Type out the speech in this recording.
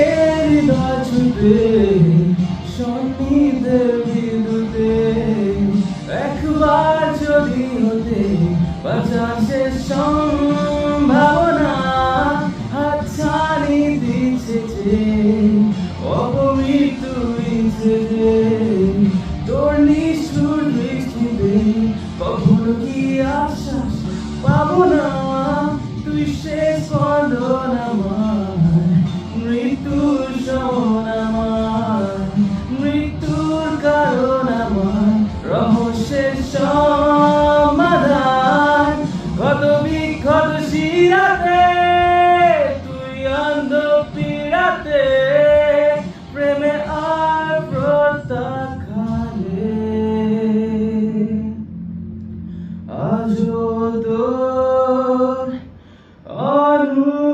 এর হৃদয় সন্নিধের বিদ্যুতে একবার যদি হতে বাঁচাছে সম্ভাবনা হাতছানি দিচ্ছে যে অপমৃত্যু ইচ্ছে যে তোর নিষ্ঠুর দৃষ্টিতে কখনো কি আশ্বাস পাবো না তুই শেষ স্পন্দন আমার মৃত্যুর সমান আমার মৃত্যুর কারণ আমার রহস্যের সমাধান কত বিক্ষত শিরাতে তুই অন্ধ পীড়াতে প্রেমে আর প্রত্যাখ্যানে আজও তোর অনু